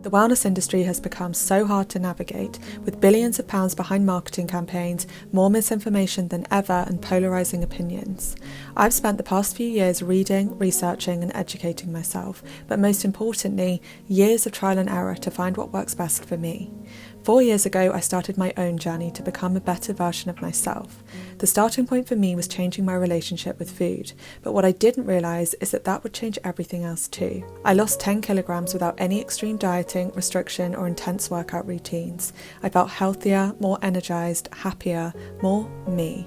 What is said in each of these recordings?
The wellness industry has become so hard to navigate, with billions of pounds behind marketing campaigns, more misinformation than ever, and polarising opinions. I've spent the past few years reading, researching and educating myself, but most importantly, years of trial and error to find what works best for me. 4 years ago, I started my own journey to become a better version of myself. The starting point for me was changing my relationship with food, but what I didn't realise is that that would change everything else too. I lost 10 kilograms without any extreme dieting, restriction or intense workout routines. I felt healthier, more energised, happier, more me.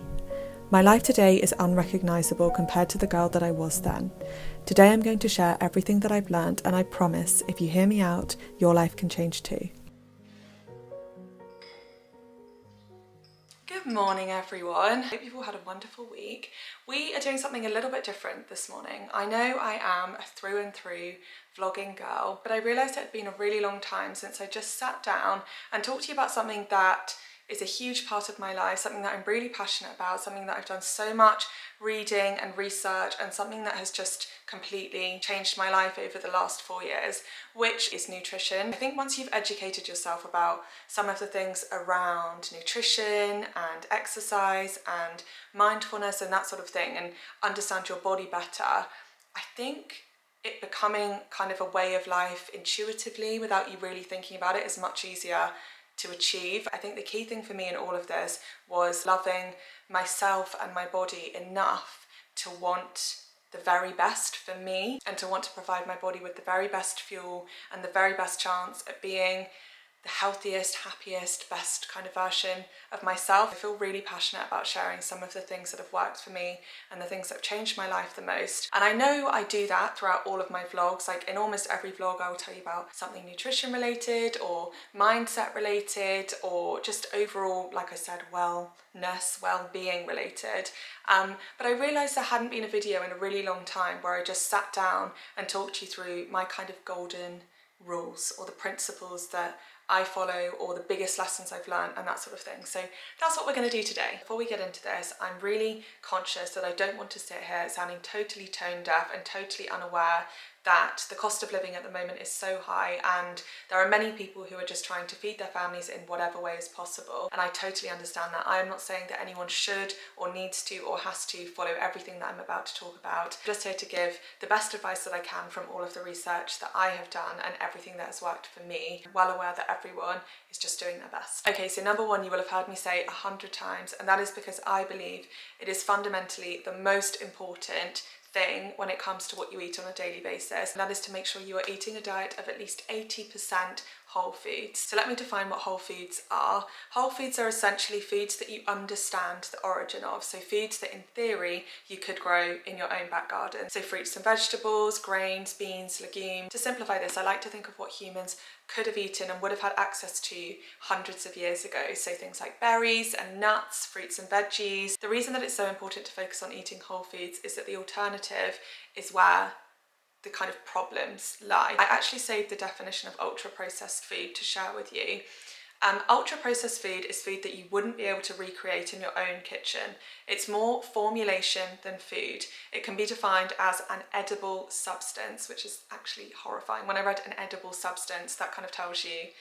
My life today is unrecognisable compared to the girl that I was then. Today I'm going to share everything that I've learned, and I promise, if you hear me out, your life can change too. Good morning everyone. I hope you've all had a wonderful week. We are doing something a little bit different this morning. I know I am a through and through vlogging girl, but I realised it had been a really long time since I just sat down and talked to you about something that is a huge part of my life, something that I'm really passionate about, something that I've done so much reading and research, and something that has just completely changed my life over the last 4 years, which is nutrition. I think once you've educated yourself about some of the things around nutrition and exercise and mindfulness and that sort of thing, and understand your body better, I think it becoming kind of a way of life intuitively without you really thinking about it is much easier to achieve. I think the key thing for me in all of this was loving myself and my body enough to want the very best for me and to want to provide my body with the very best fuel and the very best chance at being the healthiest, happiest, best kind of version of myself. I feel really passionate about sharing some of the things that have worked for me and the things that have changed my life the most. And I know I do that throughout all of my vlogs. Like in almost every vlog I will tell you about something nutrition related or mindset related or just overall, like I said, wellness, well-being related. But I realised there hadn't been a video in a really long time where I just sat down and talked you through my kind of golden rules or the principles that I follow or the biggest lessons I've learned and that sort of thing. So that's what we're going to do today. Before we get into this, I'm really conscious that I don't want to sit here sounding totally tone deaf and totally unaware that the cost of living at the moment is so high, and there are many people who are just trying to feed their families in whatever way is possible, and I totally understand that. I am not saying that anyone should or needs to or has to follow everything that I'm about to talk about. I'm just here to give the best advice that I can from all of the research that I have done and everything that has worked for me. I'm well aware that everyone is just doing their best. Okay, so number one, you will have heard me say 100 times, and that is because I believe it is fundamentally the most important thing when it comes to what you eat on a daily basis, and that is to make sure you are eating a diet of at least 80% whole foods. So let me define what whole foods are. Whole foods are essentially foods that you understand the origin of, so foods that in theory you could grow in your own back garden. So fruits and vegetables, grains, beans, legumes. To simplify this, I like to think of what humans could have eaten and would have had access to hundreds of years ago. So things like berries and nuts, fruits and veggies. The reason that it's so important to focus on eating whole foods is that the alternative is where the kind of problems lie. I actually saved the definition of ultra-processed food to share with you. Ultra-processed food is food that you wouldn't be able to recreate in your own kitchen. It's more formulation than food. It can be defined as an edible substance, which is actually horrifying. When I read an edible substance, that kind of tells you,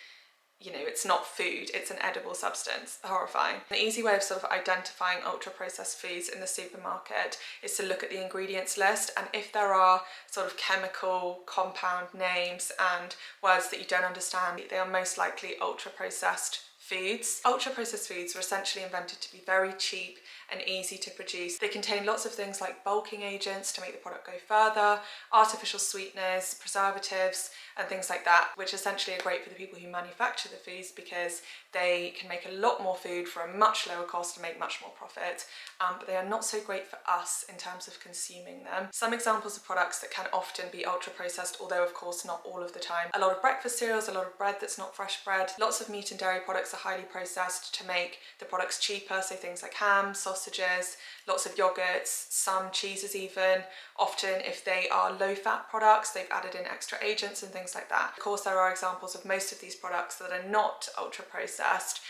it's not food, it's an edible substance. Horrifying. An easy way of sort of identifying ultra-processed foods in the supermarket is to look at the ingredients list, and if there are sort of chemical compound names and words that you don't understand, they are most likely ultra-processed foods. Ultra-processed foods were essentially invented to be very cheap and easy to produce. They contain lots of things like bulking agents to make the product go further, artificial sweeteners, preservatives, and things like that, which essentially are great for the people who manufacture the foods because they can make a lot more food for a much lower cost and make much more profit, but they are not so great for us in terms of consuming them. Some examples of products that can often be ultra-processed, although of course not all of the time. A lot of breakfast cereals, a lot of bread that's not fresh bread. Lots of meat and dairy products are highly processed to make the products cheaper, so things like ham, sausages, lots of yogurts, some cheeses even. Often if they are low-fat products, they've added in extra agents and things like that. Of course, there are examples of most of these products that are not ultra-processed.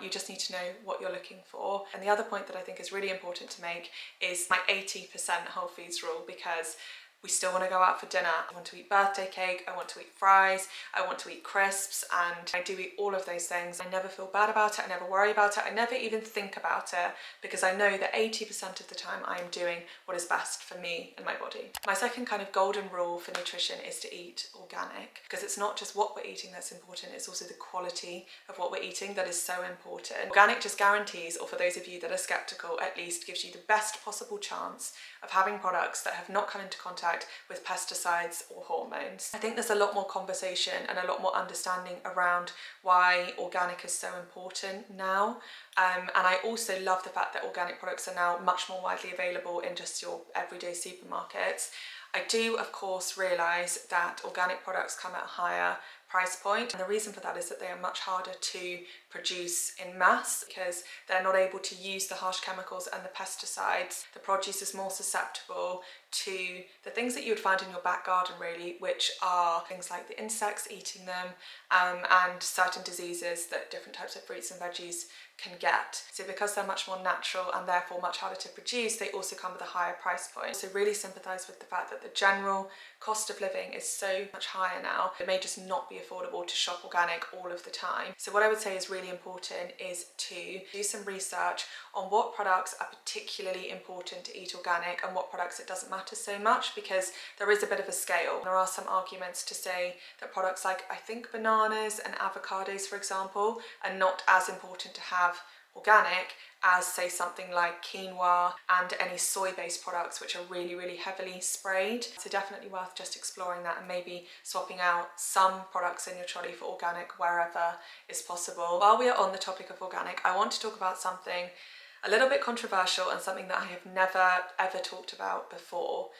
You just need to know what you're looking for. And the other point that I think is really important to make is my 80% whole foods rule, because we still want to go out for dinner. I want to eat birthday cake, I want to eat fries, I want to eat crisps, and I do eat all of those things. I never feel bad about it, I never worry about it, I never even think about it, because I know that 80% of the time I am doing what is best for me and my body. My second kind of golden rule for nutrition is to eat organic, because it's not just what we're eating that's important, it's also the quality of what we're eating that is so important. Organic just guarantees, or for those of you that are skeptical, at least gives you the best possible chance of having products that have not come into contact with pesticides or hormones. I think there's a lot more conversation and a lot more understanding around why organic is so important now. And I also love the fact that organic products are now much more widely available in just your everyday supermarkets. I do, of course, realise that organic products come at a higher price point, and the reason for that is that they are much harder to produce in mass because they're not able to use the harsh chemicals and the pesticides. The produce is more susceptible to the things that you would find in your back garden, really, which are things like the insects eating them, and certain diseases that different types of fruits and veggies can get. So because they're much more natural and therefore much harder to produce, they also come with a higher price point. So really sympathise with the fact that the general cost of living is so much higher now. It may just not be affordable to shop organic all of the time. So what I would say is really important is to do some research on what products are particularly important to eat organic and what products it doesn't matter so much, because there is a bit of a scale. There are some arguments to say that products like, I think, bananas and avocados, for example, are not as important to have organic as, say, something like quinoa and any soy-based products, which are really, really heavily sprayed. So definitely worth just exploring that and maybe swapping out some products in your trolley for organic wherever is possible. While we are on the topic of organic, I want to talk about something a little bit controversial and something that I have never ever talked about before.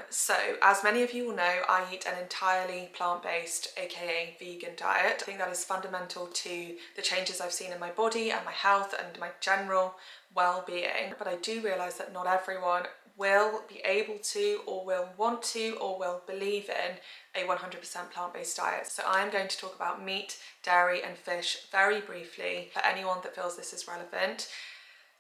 So as many of you will know, I eat an entirely plant-based, aka vegan diet. I think that is fundamental to the changes I've seen in my body and my health and my general well-being. But I do realise that not everyone will be able to, or will want to, or will believe in a 100% plant-based diet. So I'm going to talk about meat, dairy and fish very briefly for anyone that feels this is relevant.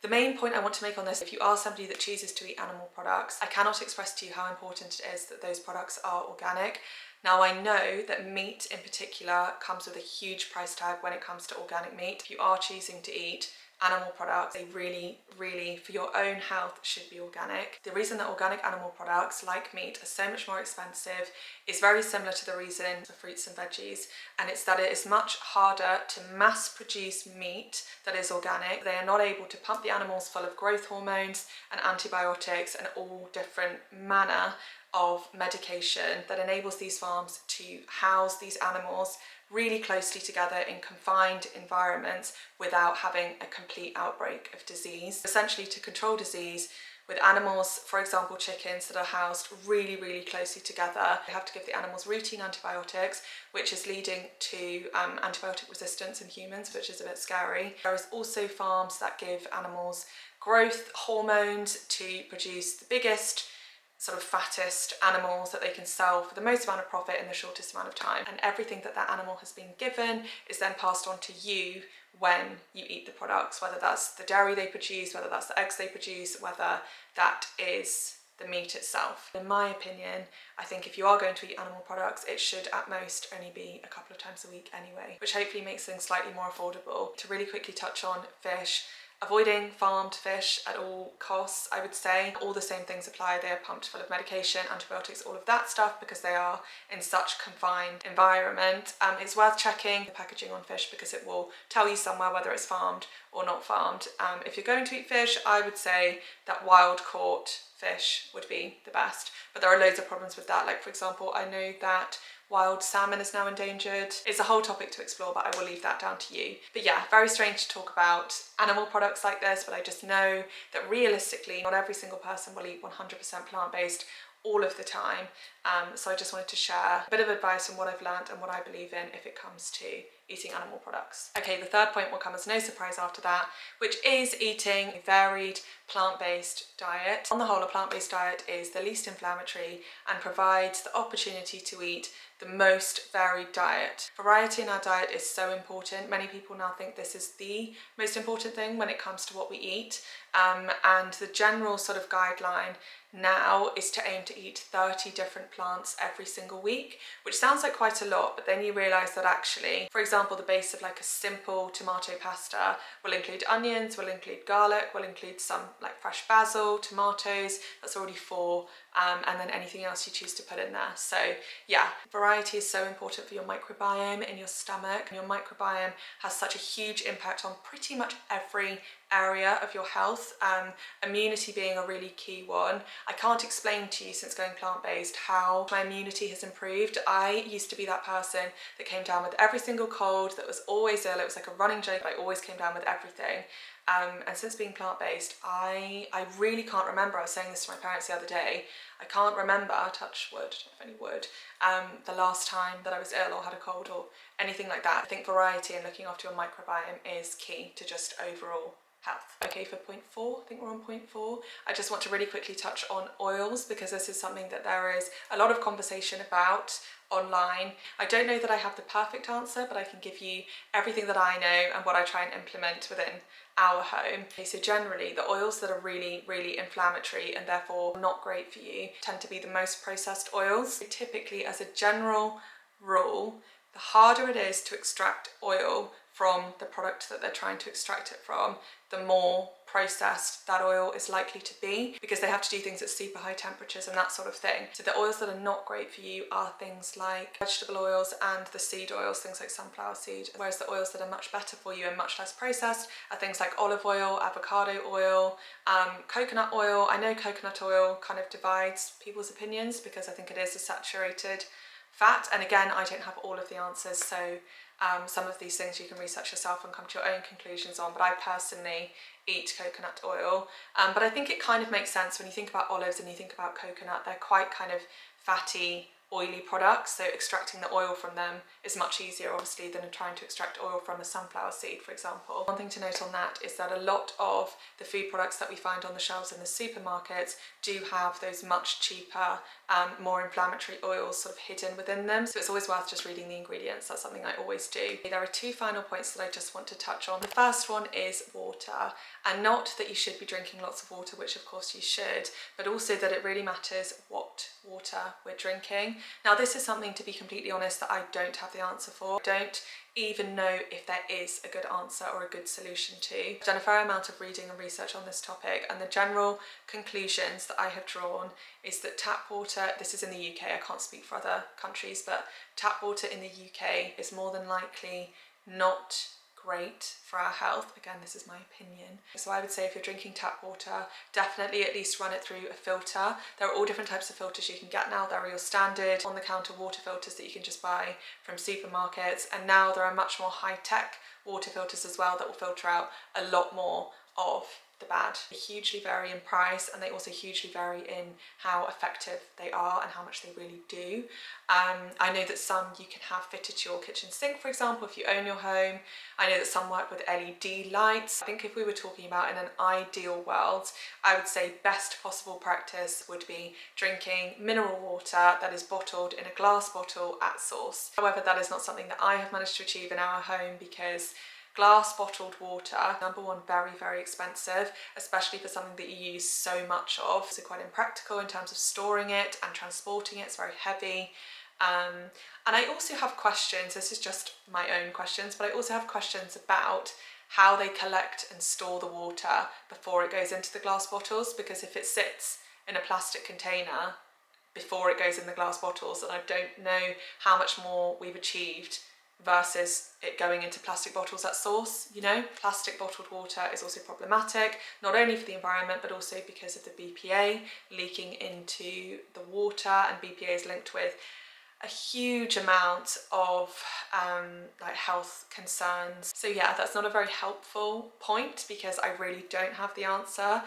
The main point I want to make on this, if you are somebody that chooses to eat animal products, I cannot express to you how important it is that those products are organic. Now, I know that meat in particular comes with a huge price tag when it comes to organic meat. If you are choosing to eat animal products, they really, really, for your own health, should be organic. The reason that organic animal products, like meat, are so much more expensive is very similar to the reason for fruits and veggies, and it's that it is much harder to mass produce meat that is organic. They are not able to pump the animals full of growth hormones and antibiotics and all different manner of medication that enables these farms to house these animals really closely together in confined environments without having a complete outbreak of disease. Essentially, to control disease with animals, for example chickens, that are housed really, really closely together, they have to give the animals routine antibiotics, which is leading to antibiotic resistance in humans, which is a bit scary. There is also farms that give animals growth hormones to produce the biggest, sort of fattest animals that they can sell for the most amount of profit in the shortest amount of time. And everything that that animal has been given is then passed on to you when you eat the products, whether that's the dairy they produce, whether that's the eggs they produce, whether that is the meat itself. In my opinion, I think if you are going to eat animal products, it should at most only be a couple of times a week anyway, which hopefully makes things slightly more affordable. To really quickly touch on fish, avoiding farmed fish at all costs, I would say. All the same things apply. They are pumped full of medication, antibiotics, all of that stuff, because they are in such confined environment. It's worth checking the packaging on fish because it will tell you somewhere whether it's farmed or not farmed. If you're going to eat fish, I would say that wild caught fish would be the best, but there are loads of problems with that. Like, for example, I know that wild salmon is now endangered. It's a whole topic to explore, but I will leave that down to you. But yeah, very strange to talk about animal products like this, but I just know that realistically, not every single person will eat 100% plant-based all of the time. So I just wanted to share a bit of advice on what I've learned and what I believe in if it comes to eating animal products. Okay, the third point will come as no surprise after that, which is eating a varied plant-based diet. On the whole, a plant-based diet is the least inflammatory and provides the opportunity to eat the most varied diet. Variety in our diet is so important. Many people now think this is the most important thing when it comes to what we eat. And the general sort of guideline now is to aim to eat 30 different plants every single week, which sounds like quite a lot, but then you realise that actually, for example, the base of like a simple tomato pasta will include onions, will include garlic, will include some like fresh basil, tomatoes, that's already 4, and then anything else you choose to put in there. So yeah, variety is so important for your microbiome in your stomach. Your microbiome has such a huge impact on pretty much every area of your health, immunity being a really key one. I can't explain to you, since going plant-based, how my immunity has improved. I used to be that person that came down with every single cold, that was always ill. It was like a running joke. I always came down with everything. And since being plant-based, I really can't remember, I was saying this to my parents the other day, I can't remember, touch wood, if any wood, the last time that I was ill or had a cold or anything like that. I think variety and looking after your microbiome is key to just overall health. Okay, for point 4, I think we're on point 4, I just want to really quickly touch on oils, because this is something that there is a lot of conversation about online. I don't know that I have the perfect answer, but I can give you everything that I know and what I try and implement within our home. Okay, so generally the oils that are really, really inflammatory and therefore not great for you tend to be the most processed oils. Typically, as a general rule, the harder it is to extract oil from the product that they're trying to extract it from, the more processed that oil is likely to be, because they have to do things at super high temperatures and that sort of thing. So the oils that are not great for you are things like vegetable oils and the seed oils, things like sunflower seed, whereas the oils that are much better for you and much less processed are things like olive oil, avocado oil, coconut oil. I know coconut oil kind of divides people's opinions because I think it is a saturated fat, and again, I don't have all of the answers, so some of these things you can research yourself and come to your own conclusions on, but I personally eat coconut oil. But I think it kind of makes sense when you think about olives and you think about coconut, they're quite kind of fatty, oily products, so extracting the oil from them is much easier obviously than trying to extract oil from a sunflower seed, for example. One thing to note on that is that a lot of the food products that we find on the shelves in the supermarkets do have those much cheaper, more inflammatory oils sort of hidden within them, so it's always worth just reading the ingredients. That's something I always do. There are 2 final points that I just want to touch on. The first one is water, and not that you should be drinking lots of water, which of course you should, but also that it really matters what water we're drinking. Now, this is something, to be completely honest, that I don't have the answer for. I don't even know if there is a good answer or a good solution to. I've done a fair amount of reading and research on this topic, and the general conclusions that I have drawn is that tap water, this is in the UK, I can't speak for other countries, but tap water in the UK is more than likely not great for our health. Again, this is my opinion. So I would say if you're drinking tap water, definitely at least run it through a filter. There are all different types of filters you can get now. There are your standard on-the-counter water filters that you can just buy from supermarkets, and now there are much more high-tech water filters as well that will filter out a lot more of the bad. They hugely vary in price, and they also hugely vary in how effective they are and how much they really do. I know that some you can have fitted to your kitchen sink, for example, if you own your home. I know that some work with LED lights. I think if we were talking about in an ideal world, I would say best possible practice would be drinking mineral water that is bottled in a glass bottle at source. However, that is not something that I have managed to achieve in our home, because glass bottled water, number one, very, very expensive, especially for something that you use so much of. So quite impractical in terms of storing it and transporting it. It's very heavy. And I also have questions, this is just my own questions, but I also have questions about how they collect and store the water before it goes into the glass bottles, because if it sits in a plastic container before it goes in the glass bottles, then I don't know how much more we've achieved versus it going into plastic bottles at source. You know, plastic bottled water is also problematic, not only for the environment, but also because of the BPA leaking into the water, and BPA is linked with a huge amount of like health concerns. So yeah, that's not a very helpful point, because I really don't have the answer,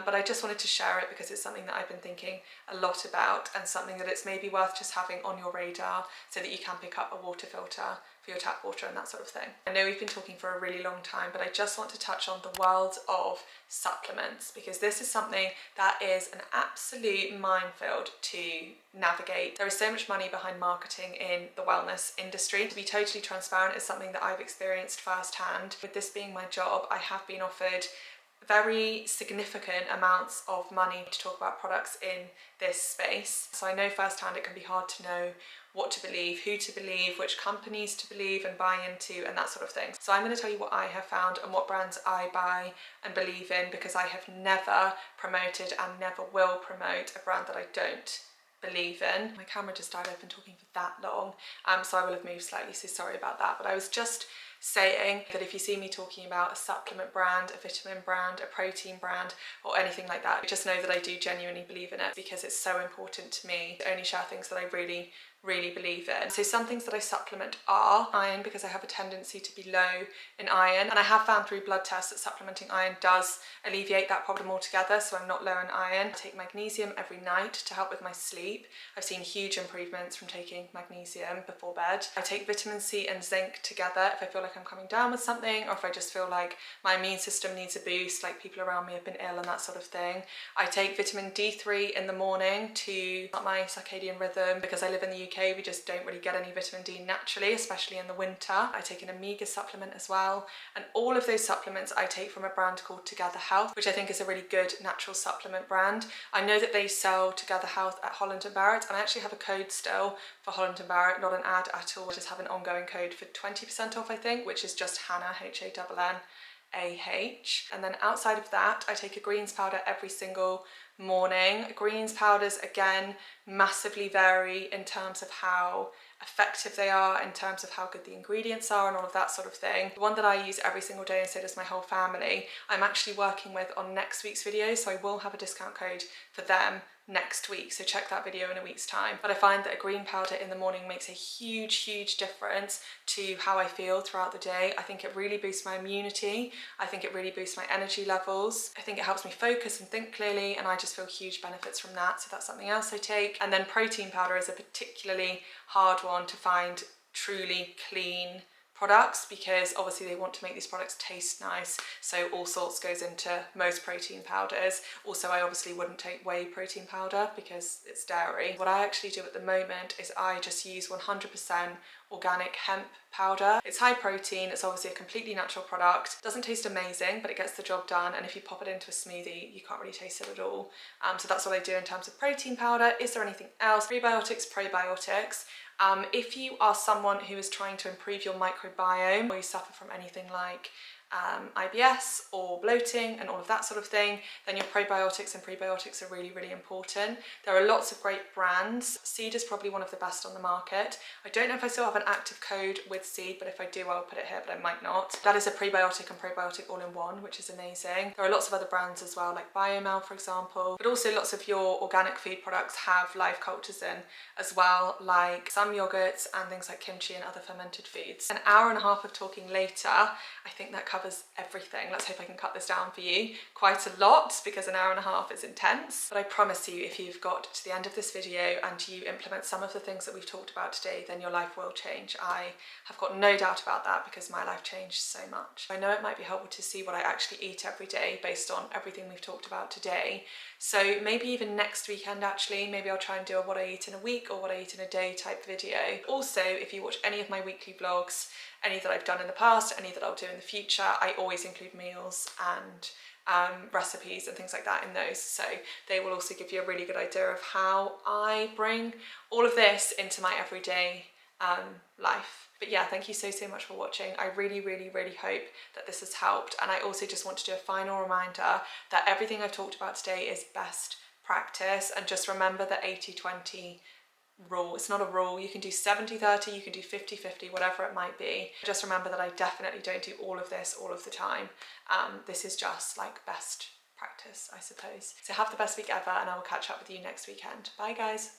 but I just wanted to share it because it's something that I've been thinking a lot about, and something that it's maybe worth just having on your radar so that you can pick up a water filter for your tap water and that sort of thing. I know we've been talking for a really long time, but I just want to touch on the world of supplements, because this is something that is an absolute minefield to navigate. There is so much money behind marketing in the wellness industry. To be totally transparent, is something that I've experienced firsthand. With this being my job, I have been offered very significant amounts of money to talk about products in this space. So I know firsthand it can be hard to know what to believe, who to believe, which companies to believe and buy into, and that sort of thing. So I'm going to tell you what I have found and what brands I buy and believe in, because I have never promoted and never will promote a brand that I don't believe in. My camera just died, I've been talking for that long, so I will have moved slightly, so sorry about that. But I was just saying that if you see me talking about a supplement brand, a vitamin brand, a protein brand, or anything like that, just know that I do genuinely believe in it, because it's so important to me to only share things that I really believe in. So some things that I supplement are iron, because I have a tendency to be low in iron, and I have found through blood tests that supplementing iron does alleviate that problem altogether, so I'm not low in iron. I take magnesium every night to help with my sleep. I've seen huge improvements from taking magnesium before bed. I take vitamin C and zinc together if I feel like I'm coming down with something, or if I just feel like my immune system needs a boost, like people around me have been ill and that sort of thing. I take vitamin D3 in the morning to start my circadian rhythm, because I live in the UK, we just don't really get any vitamin D naturally, especially in the winter. I take an omega supplement as well, and all of those supplements I take from a brand called Together Health, which I think is a really good natural supplement brand. I know that they sell Together Health at Holland & Barrett, and I actually have a code still for Holland & Barrett, not an ad at all. I just have an ongoing code for 20% off, I think, which is just Hannah, HANNAH. And then outside of that, I take a greens powder every single morning. Greens powders, again, massively vary in terms of how effective they are, in terms of how good the ingredients are and all of that sort of thing. The one that I use every single day, and so does my whole family, I'm actually working with on next week's video, so I will have a discount code for them next week, so check that video in a week's time. But I find that a green powder in the morning makes a huge difference to how I feel throughout the day. I think it really boosts my immunity. I think it really boosts my energy levels. I think it helps me focus and think clearly, and I just feel huge benefits from that, so that's something else I take. And then protein powder is a particularly hard one to find truly clean products, because obviously they want to make these products taste nice, so all sorts goes into most protein powders. Also, I obviously wouldn't take whey protein powder because it's dairy. What I actually do at the moment is I just use 100% organic hemp powder. It's high protein, it's obviously a completely natural product. Doesn't taste amazing, but it gets the job done, and if you pop it into a smoothie, you can't really taste it at all. So that's what I do in terms of protein powder. Is there anything else? Prebiotics, probiotics. If you are someone who is trying to improve your microbiome, or you suffer from anything like IBS or bloating and all of that sort of thing, then your probiotics and prebiotics are really important. There are lots of great brands. Seed is probably one of the best on the market. I don't know if I still have an active code with Seed, but if I do, I'll put it here, but I might not. That is a prebiotic and probiotic all in one, which is amazing. There are lots of other brands as well, like Biomel, for example, but also lots of your organic food products have live cultures in as well, like some yogurts and things like kimchi and other fermented foods. An hour and a half of talking later, I think that covers everything. Let's hope I can cut this down for you quite a lot, because an hour and a half is intense. But I promise you, if you've got to the end of this video and you implement some of the things that we've talked about today, then your life will change. I have got no doubt about that, because my life changed so much. I know it might be helpful to see what I actually eat every day based on everything we've talked about today. So maybe even next weekend, actually, maybe I'll try and do a what I eat in a week or what I eat in a day type video. Also, if you watch any of my weekly vlogs, any that I've done in the past, any that I'll do in the future, I always include meals and recipes and things like that in those, so they will also give you a really good idea of how I bring all of this into my everyday life. But yeah, thank you so much for watching. I really hope that this has helped, and I also just want to do a final reminder that everything I've talked about today is best practice, and just remember the 80-20 rule. It's not a rule. You can do 70-30, you can do 50-50, whatever it might be. Just remember that I definitely don't do all of this all of the time. This is just like best practice, I suppose. So have the best week ever, and I will catch up with you next weekend. Bye guys.